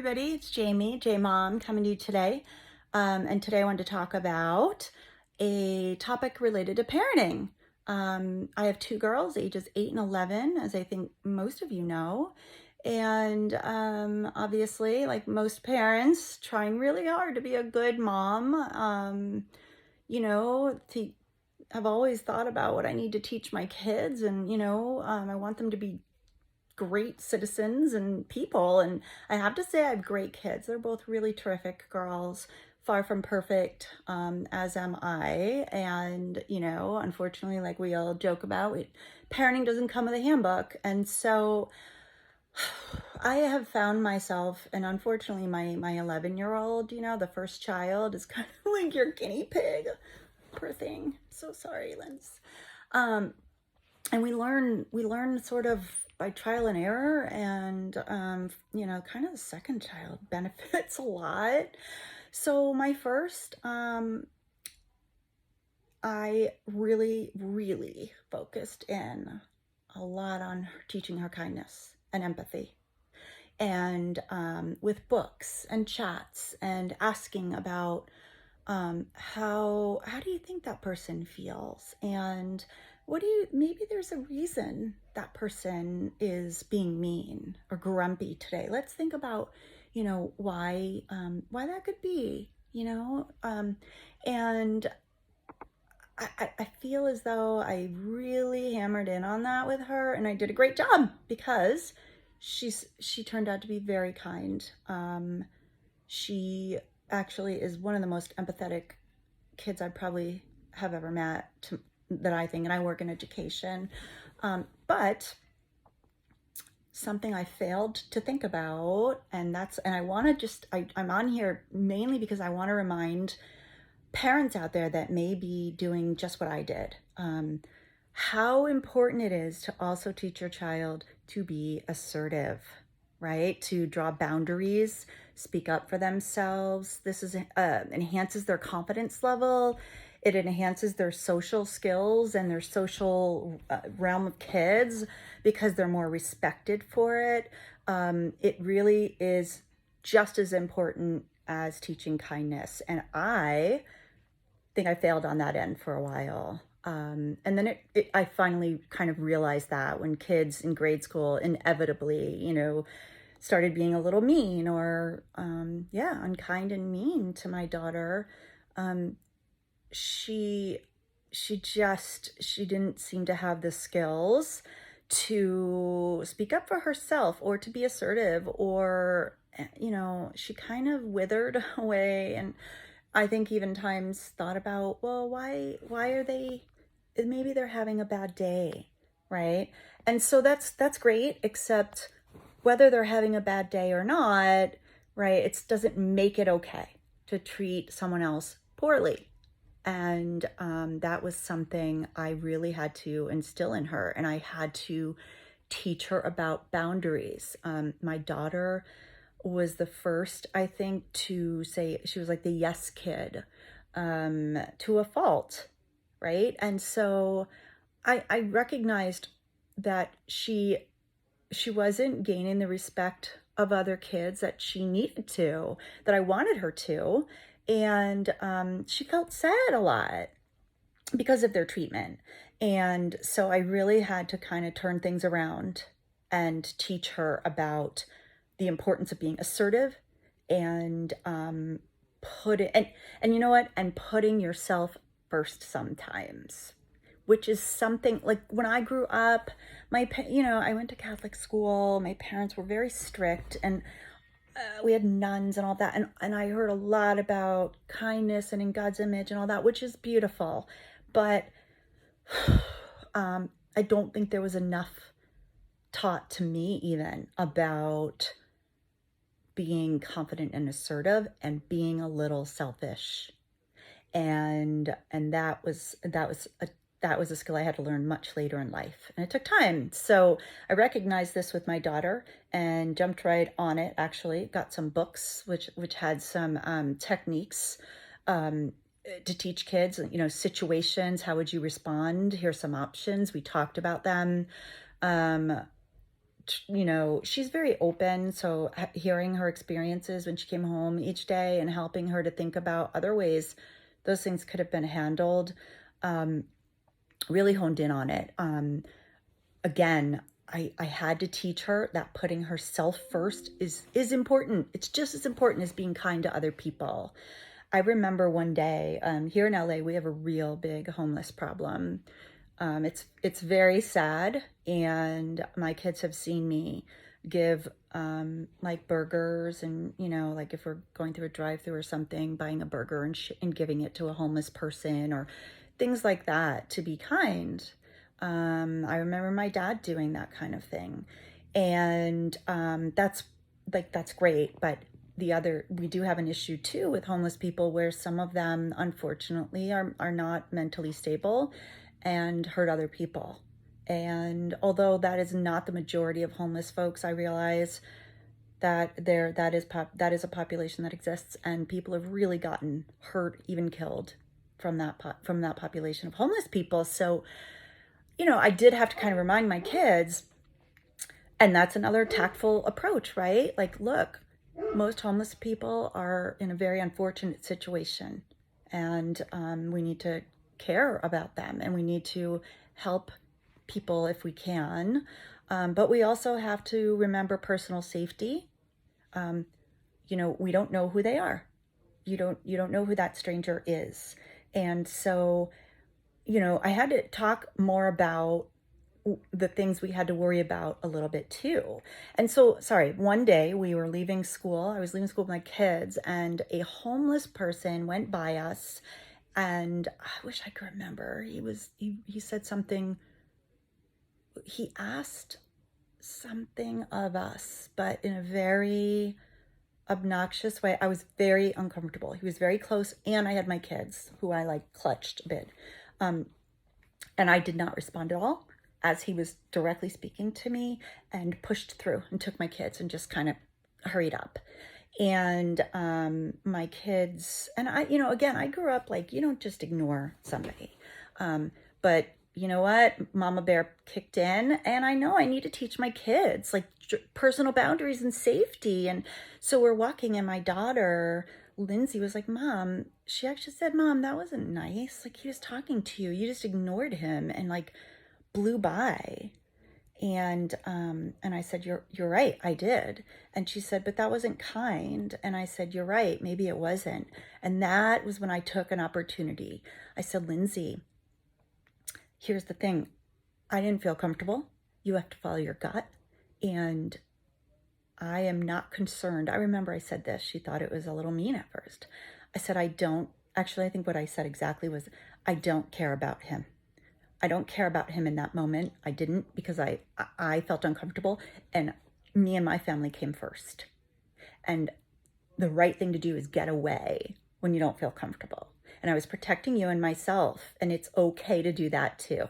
everybody, it's Jamie, J-Mom, coming to you today. And today I wanted to talk about a topic related to parenting. I have two girls, ages 8 and 11, as I think most of you know. And obviously, like most parents, trying really hard to be a good mom. I've always thought about what I need to teach my kids, and I want them to be great citizens and people. And I have to say, I have great kids. They're both really terrific girls, far from perfect, as am I. And, unfortunately, like we all joke about, parenting doesn't come with a handbook. And so I have found myself, and unfortunately, my 11-year-old, the first child, is kind of like your guinea pig. Poor thing. So sorry, Linz. And we learn sort of by trial and error, and kind of the second child benefits a lot. So my first, I really focused in a lot on teaching her kindness and empathy, and with books and chats and asking about how do you think that person feels, and maybe there's a reason that person is being mean or grumpy today. Let's think about, why that could be, and I feel as though I really hammered in on that with her, and I did a great job because she turned out to be very kind. She actually is one of the most empathetic kids I probably have ever met, that I think, and I work in education. But something I failed to think about, and I want to I'm on here mainly because I want to remind parents out there that may be doing just what I did, how important it is to also teach your child to be assertive, right? To draw boundaries, speak up for themselves. This enhances their confidence level. It enhances their social skills and their social realm of kids because they're more respected for it. It really is just as important as teaching kindness. And I think I failed on that end for a while. And then I finally kind of realized that when kids in grade school inevitably, started being a little mean or, unkind and mean to my daughter, she didn't seem to have the skills to speak up for herself or to be assertive, or, she kind of withered away. And I think even times thought about, well, why are they, maybe they're having a bad day, right? And so that's great, except whether they're having a bad day or not, right, it doesn't make it okay to treat someone else poorly. And that was something I really had to instill in her, and I had to teach her about boundaries. My daughter was the first, I think, to say, she was like the yes kid, to a fault, right? And so I recognized that she wasn't gaining the respect of other kids that she needed to, that I wanted her to. And she felt sad a lot because of their treatment. And so I really had to kind of turn things around and teach her about the importance of being assertive and and you know what? And putting yourself first sometimes, which is something like when I grew up, I went to Catholic school. My parents were very strict, and we had nuns and all that. And I heard a lot about kindness and in God's image and all that, which is beautiful. But I don't think there was enough taught to me even about being confident and assertive and being a little selfish. And that was a skill I had to learn much later in life, and it took time. So I recognized this with my daughter and jumped right on it. Actually, got some books which had some techniques to teach kids. Situations. How would you respond? Here's some options. We talked about them. she's very open. So hearing her experiences when she came home each day and helping her to think about other ways those things could have been handled, um, really honed in on it. Again, I had to teach her that putting herself first is important. It's just as important as being kind to other people. I remember one day, here in LA, we have a real big homeless problem. It's very sad, and my kids have seen me give like burgers, and like if we're going through a drive-through or something, buying a burger and giving it to a homeless person or things like that to be kind. I remember my dad doing that kind of thing, and that's great. But we do have an issue too with homeless people where some of them unfortunately are not mentally stable and hurt other people. And although that is not the majority of homeless folks, I realize that that is a population that exists, and people have really gotten hurt, even killed from that population of homeless people. So, I did have to kind of remind my kids, and that's another tactful approach, right? Like, look, most homeless people are in a very unfortunate situation, and we need to care about them, and we need to help people if we can. But we also have to remember personal safety. We don't know who they are. You don't know who that stranger is. And so, I had to talk more about the things we had to worry about a little bit too. And so, sorry, one day we were leaving school. I was leaving school with my kids, and a homeless person went by us, and I wish I could remember. He said something. He asked something of us, but in a very obnoxious way. I was very uncomfortable. He was very close, and I had my kids who I like clutched a bit. And I did not respond at all as he was directly speaking to me, and pushed through and took my kids and just kind of hurried up. And my kids, and I, again, I grew up like, you don't just ignore somebody. But you know what? Mama Bear kicked in, and I know I need to teach my kids like personal boundaries and safety. And so we're walking, and my daughter, Lindsay, was like, Mom, she actually said, Mom, that wasn't nice. Like, he was talking to you. You just ignored him and like blew by. And I said, you're right, I did. And she said, but that wasn't kind. And I said, you're right, maybe it wasn't. And that was when I took an opportunity. I said, Lindsay, here's the thing. I didn't feel comfortable. You have to follow your gut. And I am not concerned. I remember I said this. She thought it was a little mean at first. I said, I think what I said exactly was, I don't care about him. I don't care about him in that moment. I didn't, because I felt uncomfortable, and me and my family came first. And the right thing to do is get away when you don't feel comfortable. And I was protecting you and myself, and it's okay to do that too.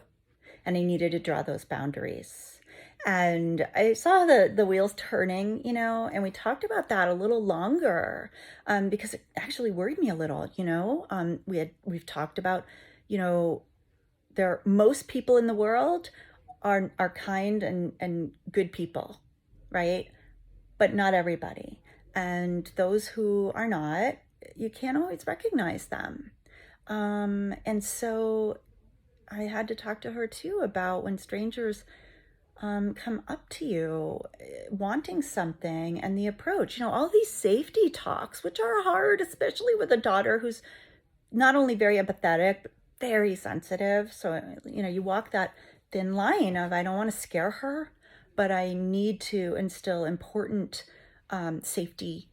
And I needed to draw those boundaries. And I saw the wheels turning, and we talked about that a little longer, because it actually worried me a little, we've talked about, most people in the world are kind and good people, right? But not everybody. And those who are not, you can't always recognize them. And so I had to talk to her too about when strangers come up to you wanting something, and the approach, all these safety talks, which are hard, especially with a daughter who's not only very empathetic, but very sensitive. So, you walk that thin line of, I don't want to scare her, but I need to instill important safety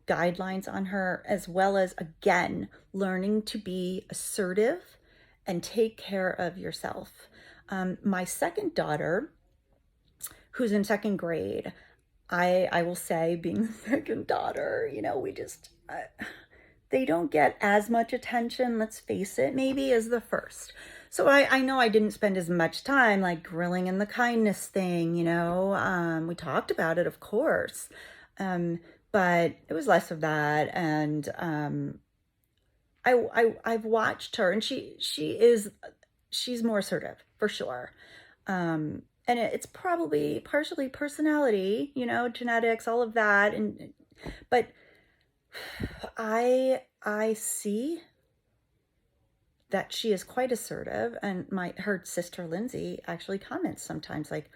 guidelines on her, as well as, again, learning to be assertive and take care of yourself. My second daughter, who's in second grade, I will say, being the second daughter, we just, they don't get as much attention, let's face it, maybe, as the first. So I know I didn't spend as much time like grilling in the kindness thing, we talked about it, of course. But it was less of that. And I've watched her, and she's more assertive for sure. and it's probably partially personality, genetics, all of that. But I see that she is quite assertive, and her sister Lindsay actually comments sometimes like,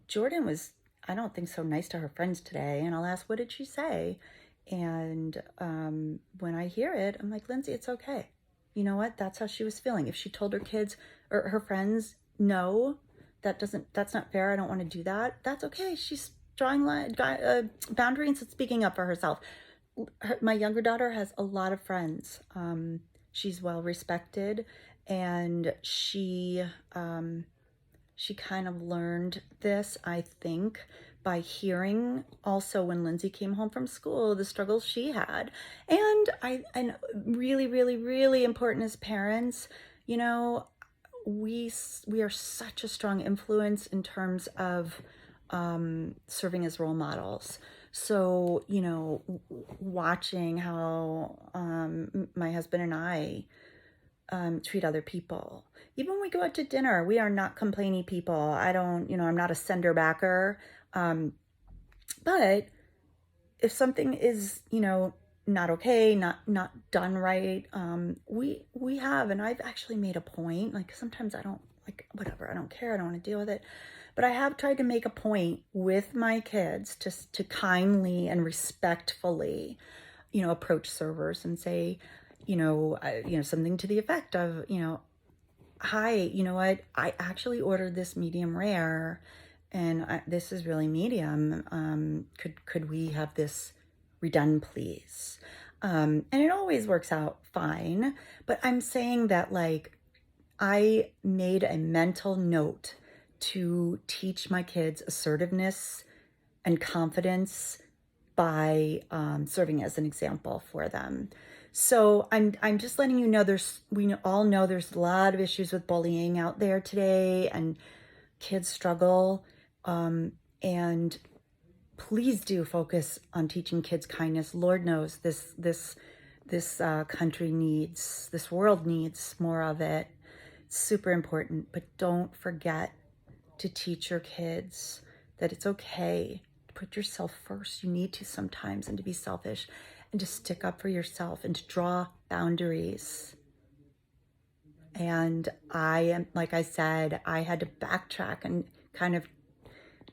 Jordan was, I don't think, so nice to her friends today, and I'll ask, what did she say? And when I hear it, I'm like, Lindsay, it's okay. You know what? That's how she was feeling. If she told her kids or her friends, no, that's not fair, I don't want to do that, that's okay. She's drawing boundaries and speaking up for herself. My younger daughter has a lot of friends. She's well respected, and she kind of learned this, I think, by hearing also when Lindsay came home from school, the struggles she had. And really, really, really important as parents, we are such a strong influence in terms of serving as role models. So, watching how my husband and I treat other people. Even when we go out to dinner, we are not complaining people. I'm not a sender backer. But if something is, not okay, not done right, we have, and I've actually made a point, like sometimes I don't, like, whatever, I don't care, I don't want to deal with it. But I have tried to make a point with my kids to kindly and respectfully, approach servers and say, something to the effect of, hi, you know what? I actually ordered this medium rare, and this is really medium. Could we have this redone, please? And it always works out fine. But I'm saying that, like, I made a mental note to teach my kids assertiveness and confidence by serving as an example for them. So I'm just letting you know, we all know there's a lot of issues with bullying out there today, and kids struggle. And please do focus on teaching kids kindness. Lord knows this country needs, this world needs more of it. It's super important. But don't forget to teach your kids that it's okay to put yourself first. You need to sometimes, and to be selfish, and to stick up for yourself, and to draw boundaries. And like I said, I had to backtrack and kind of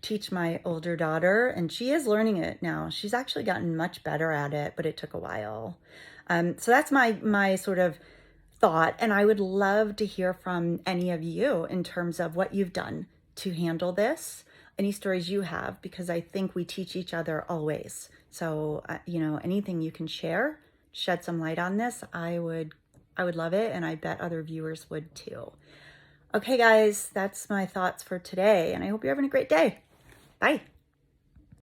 teach my older daughter, and she is learning it now. She's actually gotten much better at it, but it took a while. So that's my sort of thought, and I would love to hear from any of you in terms of what you've done to handle this, any stories you have, because I think we teach each other always. So, anything you can share, shed some light on this, I would love it, and I bet other viewers would too. Okay, guys, that's my thoughts for today, and I hope you're having a great day. Bye.